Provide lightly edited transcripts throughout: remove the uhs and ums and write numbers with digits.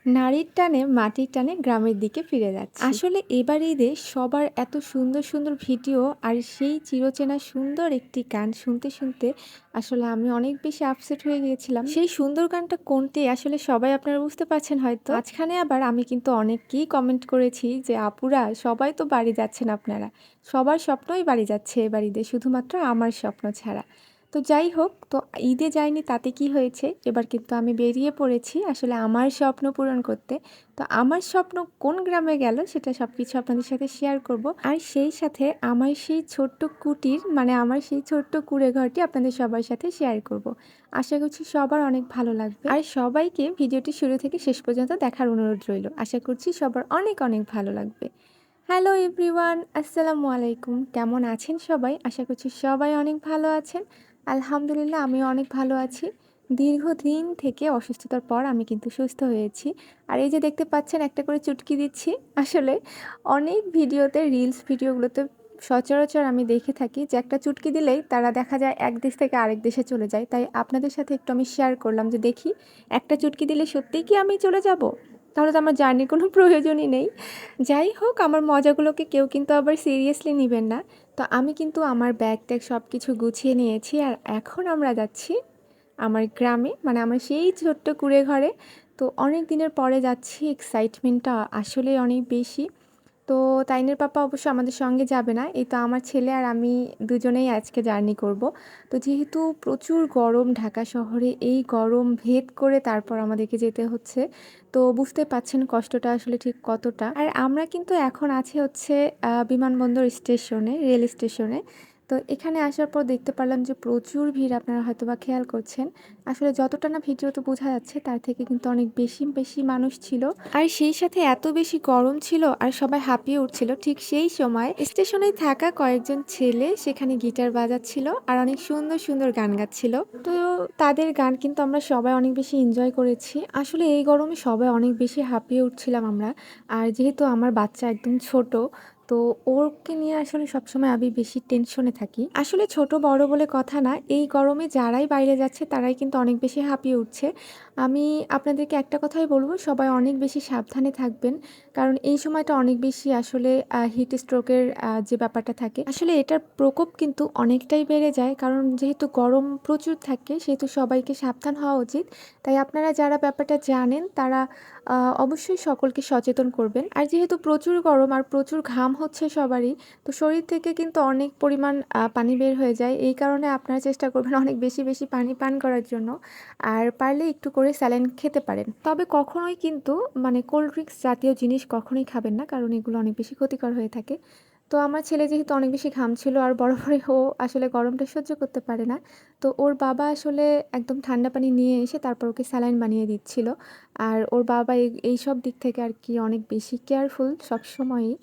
নারীর টানে মাটির টানে গ্রামের দিকে ফিরে যাচ্ছি। আসলে এবার ঈদে সবার এত সুন্দর সুন্দর ভিডিও আর সেই চিরচেনা সুন্দর একটি গান শুনতে শুনতে আসলে আমি অনেক বেশি আপসেট হয়ে গিয়েছিলাম। সেই সুন্দর গানটা কোনটি আসলে সবাই আপনারা বুঝতে পারছেন হয়তো। মাঝখানে আবার আমি কিন্তু অনেককেই কমেন্ট করেছি যে আপুরা সবাই তো বাড়ি যাচ্ছেন আপনারা, সবার স্বপ্নই বাড়ি যাচ্ছে এবার ঈদে, শুধুমাত্র আমার স্বপ্ন ছাড়া। তো যাই হোক, তো ঈদে যাইনি তাতে কি হয়েছে, এবার কিন্তু আমি বেরিয়ে পড়েছি আসলে আমার স্বপ্ন পূরণ করতে। তো আমার স্বপ্ন কোন গ্রামে গেল সেটা সব কিছু আপনাদের সাথে শেয়ার করব, আর সেই সাথে আমার সেই ছোট্ট কুটির মানে আমার সেই ছোট্ট কুঁড়ে ঘরটি আপনাদের সবার সাথে শেয়ার করব। আশা করছি সবার অনেক ভালো লাগবে, আর সবাইকে ভিডিওটি শুরু থেকে শেষ পর্যন্ত দেখার অনুরোধ রইল। আশা করছি সবার অনেক অনেক ভালো লাগবে। হ্যালো এভরিওয়ান, আসসালামু আলাইকুম। কেমন আছেন সবাই? আশা করছি সবাই অনেক ভালো আছেন। আলহামদুলিল্লাহ আমিও অনেক ভালো আছি। দীর্ঘদিন থেকে অসুস্থতার পর আমি কিন্তু সুস্থ হয়েছি। আর এই যে দেখতে পাচ্ছেন একটা করে চুটকি দিচ্ছি। আসলে অনেক ভিডিওতে, রিলস ভিডিওগুলোতে সচরাচর আমি দেখে থাকি যে একটা চুটকি দিলেই তারা দেখা যায় এক দেশ থেকে আরেক দেশে চলে যায়। তাই আপনাদের সাথে একটু আমি শেয়ার করলাম যে দেখি একটা চুটকি দিলে সত্যিই কি আমি চলে যাব? তাহলে তো আমার জার্নির কোনো প্রয়োজনই নেই। যাই হোক, আমার মজাগুলোকে কেউ কিন্তু আবার সিরিয়াসলি নিবেন না। তো আমি কিন্তু আমার ব্যাগ ট্যাগ সব কিছু গুছিয়ে নিয়েছি, আর এখন আমরা যাচ্ছি আমার গ্রামে, মানে আমার সেই ছোট্ট কুঁড়ে ঘরে। তো অনেক দিনের পরে যাচ্ছি, এক্সাইটমেন্টটা আসলে অনেক বেশি। তো তাইনের পাপা অবশ্য আমাদের সঙ্গে যাবে না, এই তো আমার ছেলে আর আমি দুজনেই আজকে জার্নি করব। তো যেহেতু প্রচুর গরম ঢাকা শহরে, এই গরম ভেদ করে তারপর আমাদেরকে যেতে হচ্ছে। তো বুঝতে পাচ্ছেন কষ্টটা আসলে ঠিক কতটা। আর আমরা কিন্তু এখন আছি হচ্ছে বিমানবন্দর স্টেশনে, রেল স্টেশনে। তো এখানে আসার পর দেখতে পারলাম যে প্রচুর ভিড়, আপনারা হয়তোবা খেয়াল করছেন। আসলে যতটা না ভিডিওতে বোঝা যাচ্ছে তার থেকে কিন্তু অনেক বেশি বেশি মানুষ ছিল, আর সেই সাথে এত বেশি গরম ছিল আর সবাই হাঁপিয়ে উঠছিল। ঠিক সেই সময় স্টেশনে থাকা কয়েকজন ছেলে সেখানে গিটার বাজাচ্ছিল আর অনেক সুন্দর সুন্দর গান গাচ্ছিল। তো তাদের গান কিন্তু আমরা সবাই অনেক বেশি এনজয় করেছি। আসলে এই গরমে সবাই অনেক বেশি হাঁপিয়ে উঠছিলাম আমরা। আর যেহেতু আমার বাচ্চা একদম ছোট, তো ওকে নিয়ে আসলে সবসময় আমি বেশি টেনশনে থাকি। আসলে ছোট বড় বলে কথা না, এই গরমে যারাই বাইরে যাচ্ছে তারাই কিন্তু অনেক বেশি হাঁপিয়ে উঠছে। আমি আপনাদেরকে একটা কথাই বলবো, সবাই অনেক বেশি সাবধানে থাকবেন, কারণ এই সময়টা অনেক বেশি আসলে হিট স্ট্রোকের যে ব্যাপারটা থাকে, আসলে এটার প্রকোপ কিন্তু অনেকটাই বেড়ে যায়। কারণ যেহেতু গরম প্রচুর থাকে সেহেতু সবাইকে সাবধান হওয়া উচিত। তাই আপনারা যারা ব্যাপারটা জানেন তারা অবশ্যই সকলকে সচেতন করবেন। আর যেহেতু প্রচুর গরম আর প্রচুর ঘাম হচ্ছে সবারই, তো শরীর থেকে কিন্তু অনেক পরিমাণ পানি বের হয়ে যায়। এই কারণে আপনারা চেষ্টা করবেন অনেক বেশি বেশি পানি পান করার জন্য, আর পারলে একটু করে স্যালাইন খেতে পারেন। তবে কখনোই কিন্তু মানে কোল্ড ড্রিঙ্কস জাতীয় জিনিস কখনোই খাবেন না, কারণ এগুলো অনেক বেশি ক্ষতিকর হয়ে থাকে। তো আমার ছেলে যেহেতু অনেক বেশি ঘামছিল আর বরাবরই ও আসলে গরমটা সহ্য করতে পারে না, তো ওর বাবা আসলে একদম ঠান্ডা পানি নিয়ে এসে তারপর ওকে স্যালাইন বানিয়ে দিচ্ছিল। আর ওর বাবা এইসব দিক থেকে আর কি অনেক বেশি কেয়ারফুল সবসময়ই,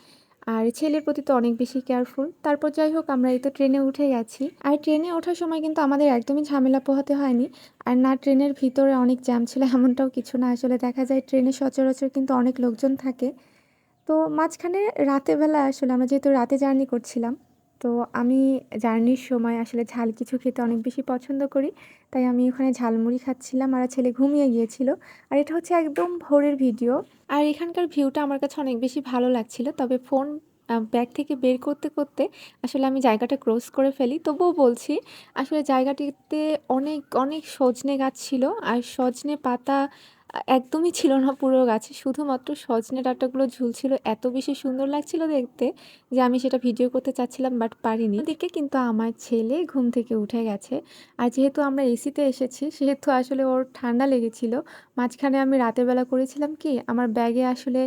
আর ছেলের প্রতি তো অনেক বেশি কেয়ারফুল। তারপর যাই হোক, আমরা এই তো ট্রেনে উঠে গেছি, আর ট্রেনে ওঠার সময় কিন্তু আমাদের একদমই ঝামেলা পোহাতে হয়নি। আর না ট্রেনের ভিতরে অনেক জ্যাম ছিল এমনটাও কিছু না, আসলে দেখা যায় ট্রেনে সচরাচর কিন্তু অনেক লোকজন থাকে। তো মাঝখানে রাতের বেলা আসলে আমরা যেহেতু রাতে জার্নি করছিলাম, তো আমি জার্নির সময় আসলে ঝাল কিছু খেতে অনেক বেশি পছন্দ করি। তাই আমি ওখানে ঝালমুড়ি খাচ্ছিলাম আর ছেলে ঘুমিয়ে গিয়েছিল। আর এটা হচ্ছে একদম ভোরের ভিডিও। আর এখানকার ভিউটা আমার কাছে অনেক বেশি ভালো লাগছিল। তবে ফোন ব্যাগ থেকে বের করতে করতে আসলে আমি জায়গাটা ক্রস করে ফেলি। তবুও বলছি, আসলে জায়গাটিতে অনেক অনেক সজনে গাছ ছিল, আর সজনে পাতা একদমই ছিল না পুরো গাছে, শুধুমাত্র সজনে ডাঁটাগুলো ঝুলছিল। এত বেশি সুন্দর লাগছিল দেখতে যে আমি সেটা ভিডিও করতে চাচ্ছিলাম, বাট পারিনি। এদিকে কিন্তু আমার ছেলে ঘুম থেকে উঠে গেছে, আর যেহেতু আমরা এসিতে এসেছি সেহেতু আসলে ওর ঠান্ডা লেগেছিল। মাঝখানে আমি রাতের বেলা করেছিলাম কি, আমার ব্যাগে আসলে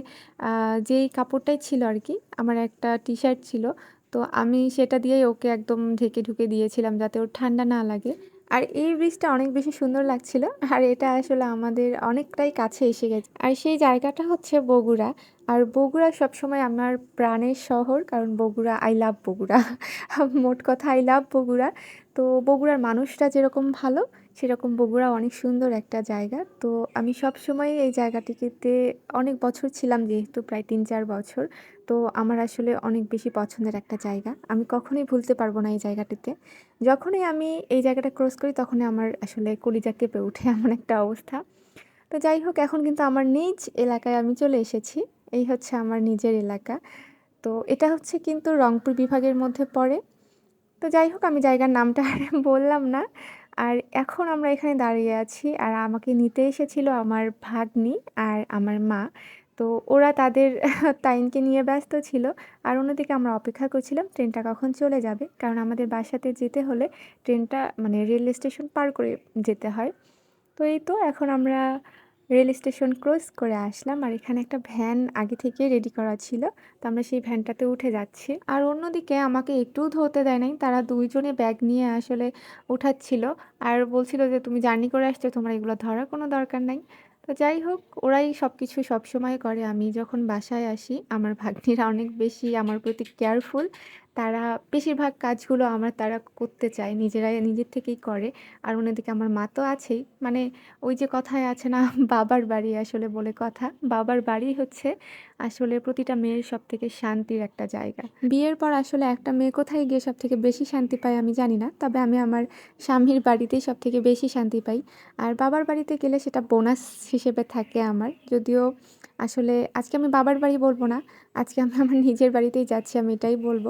যেই কাপড়টাই ছিল আর কি, আমার একটা টি শার্ট ছিল, তো আমি সেটা দিয়েই ওকে একদম ঢেকে ঢুকে দিয়েছিলাম যাতে ওর ঠান্ডা না লাগে। আর এই ব্রিজটা অনেক বেশি সুন্দর লাগছিল, আর এটা আসলে আমাদের অনেকটাই কাছে এসে গেছে। আর সেই জায়গাটা হচ্ছে বগুড়া। আর বগুড়া সবসময় আমার প্রাণের শহর, কারণ বগুড়া, আই লাভ বগুড়া। মোট কথা আই লাভ বগুড়া। তো বগুড়ার মানুষরা যেরকম ভালো, সেরকম বগুড়া অনেক সুন্দর একটা জায়গা। তো আমি সবসময় এই জায়গাটিতে অনেক বছর ছিলাম, যেহেতু প্রায় ৩-৪ বছর। তো আমার আসলে অনেক বেশি পছন্দের একটা জায়গা, আমি কখনোই ভুলতে পারবো না এই জায়গাটিতে। যখনই আমি এই জায়গাটা ক্রস করি তখনই আমার আসলে কলিজা কেঁপে ওঠে, এমন একটা অবস্থা। তো যাই হোক, এখন কিন্তু আমার নিজ এলাকায় আমি চলে এসেছি। এই হচ্ছে আমার নিজের এলাকা। তো এটা হচ্ছে কিন্তু রংপুর বিভাগের মধ্যে পড়ে। তো যাই হোক, আমি জায়গার নামটা আর বললাম না। আর এখন আমরা এখানে দাঁড়িয়ে আছি। আর আমাকে নিতে এসেছিল আমার ভাগ্নি আর আমার মা। তো ওরা তাদের তাইনকে নিয়ে ব্যস্ত ছিল। আর অন্যদিকে আমরা অপেক্ষা করছিলাম ট্রেনটা কখন চলে যাবে। কারণ আমাদের বাসাতে যেতে হলে ট্রেনটা মানে রেল স্টেশন পার করে যেতে হয়। তো এই তো এখন আমরা রেল স্টেশন ক্রস করে আসলাম। আর এখানে একটা ভ্যান আগে থেকে রেডি করা ছিল। তো আমরা সেই ভ্যানটাতে উঠে যাচ্ছি। আর অন্যদিকে আমাকে একটুও ধরতে দেয় নাই। তারা ২ জনে ব্যাগ নিয়ে আসলে উঠাচ্ছিল। আর বলছিল যে, "তুমি জার্নি করে আসছো, তোমার এগুলো ধরার কোনো দরকার নাই।" তো যাই হোক, ওরাই সবকিছু সবসময় করে। আমি যখন বাসায় আসি, আমার ভাগ্নিরা অনেক বেশি আমার প্রতি কেয়ারফুল। তারা বেশিরভাগ কাজগুলো তারা করতে চায়, নিজের থেকেই করে। আর অন্যদিকে আমার মা তো আছেই। মানে ওই যে কথায় আছে না, বাবার বাড়ি আসলে বলে কথা। বাবার বাড়ি হচ্ছে আসলে প্রতিটা মেয়ের সবথেকে শান্তির একটা জায়গা। বিয়ের পর আসলে একটা মেয়ে কোথায় গিয়ে সবথেকে বেশি শান্তি পায় আমি জানি না। তবে আমি আমার স্বামীর বাড়িতেই সবথেকে বেশি শান্তি পাই। আর বাবার বাড়িতে গেলে সেটা বোনাস হিসেবে থাকে আমার। যদিও আসলে আজকে আমি বাবার বাড়ি বলব না। আজকে আমি আমার নিজের বাড়িতেই যাচ্ছি, আমি এটাই বলব।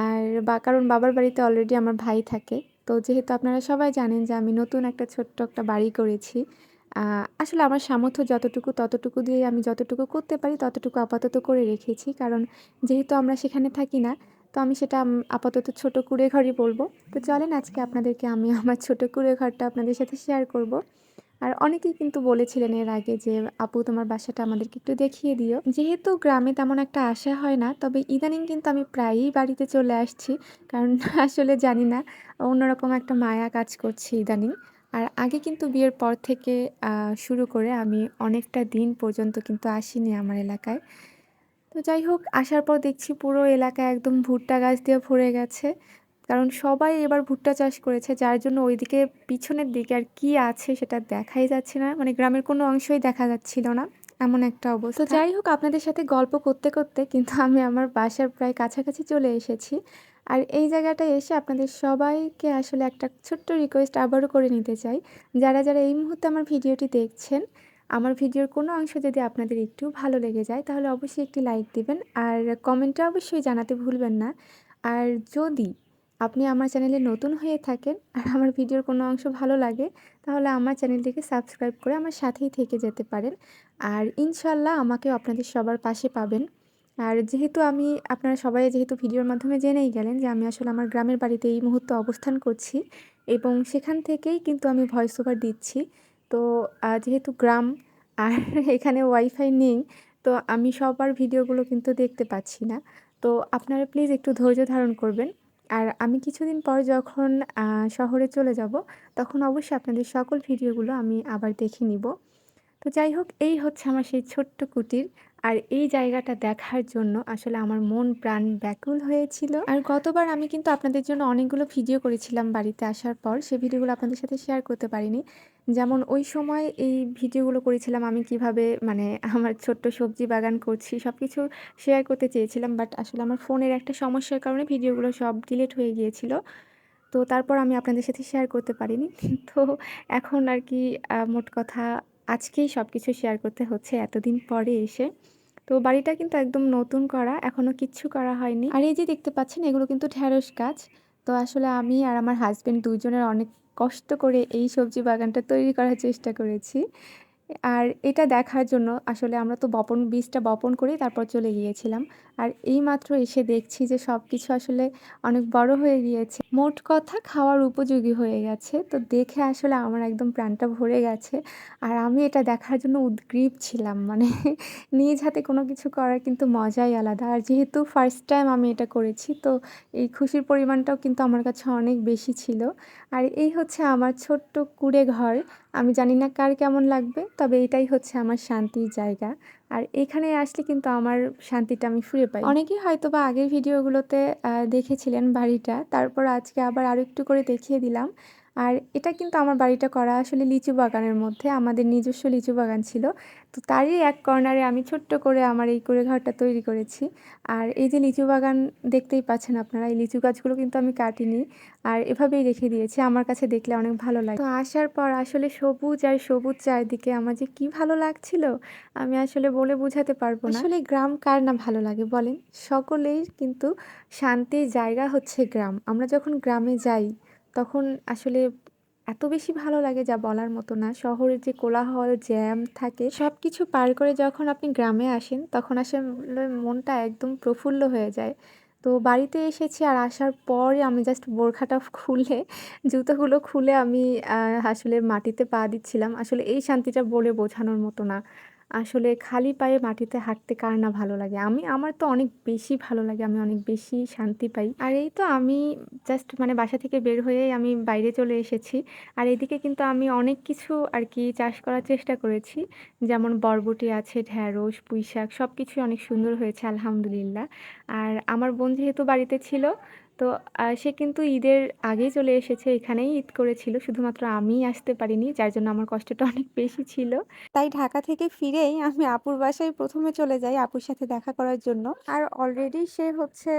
আর কারণ বাবার বাড়িতে অলরেডি আমার ভাই থাকে। তো যেহেতু আপনারা সবাই জানেন যে আমি নতুন একটা ছোট্ট একটা বাড়ি করেছি। আসলে আমার সামর্থ্য যতটুকু ততটুকু দিয়ে আমি যতটুকু করতে পারি ততটুকু আপাতত করে রেখেছি। কারণ যেহেতু আমরা সেখানে থাকি না, তো আমি সেটা আপাতত ছোট কুঁড়ে ঘরই বলব। তো চলেন আজকে আপনাদেরকে আমি আমার ছোট কুঁড়ে ঘরটা আপনাদের সাথে শেয়ার করব। আর অনেকেই কিন্তু বলেছিলেন এর আগে যে, "আপু তোমার বাসাটা আমাদেরকে একটু দেখিয়ে দিও।" যেহেতু গ্রামে তেমন একটা আসা হয় না, তবে ইদানিং কিন্তু আমি প্রায়ই বাড়িতে চলে আসছি। কারণ আসলে জানি না, অন্যরকম একটা মায়া কাজ করছে ইদানিং। আর আগে কিন্তু বিয়ের পর থেকে শুরু করে আমি অনেকটা দিন পর্যন্ত কিন্তু আসিনি আমার এলাকায়। তো যাই হোক, আসার পর দেখছি পুরো এলাকা একদম ভুট্টা গাছ দিয়ে ভরে গেছে। কারণ সবাই এবার ভুট্টা চাষ করেছে, যার জন্য ওইদিকে পিছনের দিকে আর কি আছে সেটা দেখাই যাচ্ছে না। মানে গ্রামের কোনো অংশই দেখা যাচ্ছিল না। এমন একটা অবস্থা। তো যাই হোক, আপনাদের সাথে গল্প করতে, করতে কিন্তু আমি আমার বাসার প্রায় কাছাকাছি চলে এসেছি। আর এই জায়গাটায় এসে আপনাদের সবাইকে আসলে একটা ছোট্ট রিকোয়েস্ট আবারও করে নিতে চাই। যারা এই মুহূর্তে আমার ভিডিওটি দেখছেন, আমার ভিডিওর কোনো অংশ যদি আপনাদের একটু ভালো লেগে যায় তাহলে অবশ্যই একটি লাইক দিবেন। আর কমেন্টে অবশ্যই জানাতে ভুলবেন না। আর যদি আপনি আমার চ্যানেলে নতুন হয়ে থাকেন আর আমার ভিডিওর কোনো অংশ ভালো লাগে, তাহলে আমার চ্যানেলটিকে সাবস্ক্রাইব করে আমার সাথেই থেকে যেতে পারেন। আর ইনশাল্লাহ আমাকেও আপনাদের সবার পাশে পাবেন। আর যেহেতু আপনারা সবাই যেহেতু ভিডিওর মাধ্যমে জেনেই গেলেন যে আমি আসলে আমার গ্রামের বাড়িতে এই মুহূর্তে অবস্থান করছি এবং সেখান থেকেই কিন্তু আমি ভয়েস ওভার দিচ্ছি। তো যেহেতু গ্রাম আর এখানে ওয়াইফাই নেই, তো আমি সবার ভিডিওগুলো কিন্তু দেখতে পাচ্ছি না। তো আপনারা প্লিজ একটু ধৈর্য ধারণ করবেন। আর আমি কিছুদিন পর যখন শহরে চলে যাব, তখন অবশ্যই আপনাদের সকল ভিডিওগুলো আমি আবার দেখে নিব। তো যাই হোক, এই হচ্ছে আমার সেই ছোট্ট কুটির। আর এই জায়গাটা দেখার জন্য আসলে আমার মন প্রাণ ব্যাকুল হয়েছিল। আর গতবার আমি কিন্তু আপনাদের জন্য অনেকগুলো ভিডিও করেছিলাম বাড়িতে আসার পর। সেই ভিডিওগুলো আপনাদের সাথে শেয়ার করতে পারিনি। যেমন ওই সময় এই ভিডিওগুলো করেছিলাম আমি কিভাবে মানে আমার ছোট্ট সবজি বাগান করছি, সবকিছু শেয়ার করতে চেয়েছিলাম। বাট আসলে আমার ফোনের একটা সমস্যার কারণে ভিডিওগুলো সব ডিলিট হয়ে গিয়েছিল। তো তারপর আমি আপনাদের সাথে শেয়ার করতে পারিনি। তো এখন আর কি মোট কথা আজকেই সবকিছু শেয়ার করতে হচ্ছে এতদিন পরে এসে। তো বাড়িটা কিন্তু একদম নতুন করা, এখনো কিচ্ছু করা হয়নি। আর এই যে দেখতে পাচ্ছেন এগুলো কিন্তু ঢেঁড়স গাছ। তো আসলে আমি আর আমার হাসব্যান্ড ২ জনের অনেক কষ্ট করে এই সবজি বাগানটা তৈরি করার চেষ্টা করেছি। আর এটা দেখার জন্য আসলে আমরা তো বীজটা বপন করেই তারপর চলে গিয়েছিলাম। আর এইমাত্র এসে দেখছি যে সবকিছু আসলে অনেক বড় হয়ে গিয়েছে। মোট কথা খাওয়ার উপযোগী হয়ে গেছে। তো দেখে আসলে আমার একদম প্রাণটা ভরে গেছে। আর আমি এটা দেখার জন্য উদগ্রীব ছিলাম। মানে নিজ হাতে কোনো কিছু করার কিন্তু মজাই আলাদা। আর যেহেতু ফার্স্ট টাইম আমি এটা করেছি, তো এই খুশির পরিমাণটাও কিন্তু আমার কাছে অনেক বেশি ছিল। আর এই হচ্ছে আমার ছোট্ট কুঁড়ে ঘর। আমি জানি না কার কেমন লাগবে, তবে এটাই হচ্ছে আমার শান্তির জায়গা। আর এখানে আসলে কিন্তু আমার শান্তিটা আমি ফিরে পাই। অনেকেই হয়তোবা আগের ভিডিওগুলোতে দেখেছিলেন বাড়িটা, তারপর আজকে আবার আরেকটু করে দেখিয়ে দিলাম। আর এটা কিন্তু আমার বাড়িটা করা আসলে লিচু বাগানের মধ্যে। আমাদের নিজস্ব লিচু বাগান ছিল। তো তারই এক কর্নারে আমি ছোট্ট করে আমার এই কুঁড়ে ঘরটা তৈরি করেছি। আর এই যে লিচু বাগান দেখতেই পাচ্ছেন আপনারা, এই লিচু গাছগুলো কিন্তু আমি কাটিনি। আর এভাবেই রেখে দিয়েছি। আমার কাছে দেখলে অনেক ভালো লাগে। তো আসার পর আসলে সবুজ আর সবুজ চারিদিকে আমার যে কি ভালো লাগছিল, আমি আসলে বলে বোঝাতে পারব না। আসলে গ্রাম কার না ভালো লাগে বলেন? সকলেই কিন্তু শান্তির জায়গা হচ্ছে গ্রাম। আমরা যখন গ্রামে যাই তখন আসলে এত বেশি ভালো লাগে যা বলার মতো না। শহরের যে কোলাহল, জ্যাম থাকে সবকিছু পার করে যখন আপনি গ্রামে আসেন তখন আসলে মনটা একদম প্রফুল্ল হয়ে যায়। তো বাড়িতে এসেছি আর আসার পরে আমি জাস্ট বোরখাটা খুলে জুতোগুলো খুলে আমি আসলে মাটিতে পা দিচ্ছিলাম। আসলে এই শান্তিটা বলে বোঝানোর মতো না। আসলে খালি পায়ে মাটিতে হাঁটতে কার না ভালো লাগে? আমার তো অনেক বেশি ভালো লাগে। আমি অনেক বেশি শান্তি পাই। আর এই তো আমি জাস্ট মানে বাসা থেকে বের হয়েই আমি বাইরে চলে এসেছি। আর এদিকে কিন্তু আমি অনেক কিছু আরকি চাষ করার চেষ্টা করেছি। যেমন বরবটি আছে, ঢেঁড়স, পুঁইশাক সবকিছুই অনেক সুন্দর হয়েছে আলহামদুলিল্লাহ। আর আমার বোন যেহেতু বাড়িতে ছিল, তো সে কিন্তু ঈদের আগেই চলে এসেছে। এখানেই ঈদ করেছিল। শুধুমাত্র আমিই আসতে পারিনি। যার জন্য আমার কষ্টটা অনেক বেশি ছিল। তাই ঢাকা থেকে ফিরেই আমি আপুর বাসায় ১ম এ চলে যাই আপুর সাথে দেখা করার জন্য। আর অলরেডি সে হচ্ছে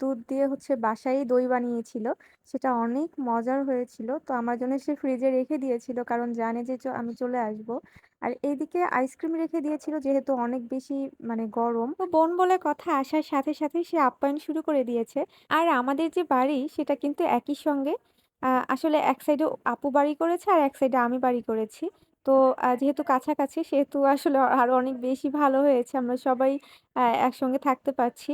দুধ দিয়ে হচ্ছে বাসায়ই দই বানিয়েছিল। সেটা অনেক মজার হয়েছিল। তো আমার জন্য সে ফ্রিজে রেখে দিয়েছিল। কারণ জানে যে আমি চলে আসব। আর এইদিকে আইসক্রিম রেখে দিয়েছিল যেহেতু অনেক বেশি মানে গরম। তো বোন বলে কথা আসার সাথে সাথেই সে আপ্যায়ন শুরু করে দিয়েছে। আর আমাদের যে বাড়ি সেটা কিন্তু একই সঙ্গে। আসলে এক সাইডে আপু বাড়ি করেছে আর এক সাইডে আমি বাড়ি করেছি। তো যেহেতু কাছাকাছি সেহেতু আসলে আরো অনেক বেশি ভালো হয়েছে। আমরা সবাই একসঙ্গে থাকতে পারছি।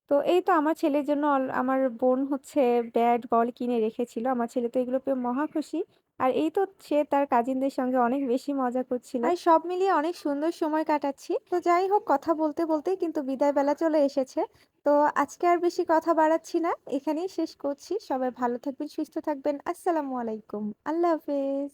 তো এই তো আমার ছেলের জন্য আমার বোন হচ্ছে ব্যাট বল কিনে রেখেছিল। আমার ছেলে তো এগুলো পেয়ে মহা খুশি। আর এই তো সে তার কাজিনদের সঙ্গে অনেক বেশি মজা করছিল। আর সব মিলিয়ে অনেক সুন্দর সময় কাটাচ্ছি। তো যাই হোক কথা বলতে বলতেই কিন্তু বিদায় বেলা চলে এসেছে। তো আজকে আর বেশি কথা বাড়াচ্ছি না। এখানেই শেষ করছি। সবাই ভালো থাকবেন, সুস্থ থাকবেন। আসসালামু আলাইকুম। আল্লাহ হাফেজ।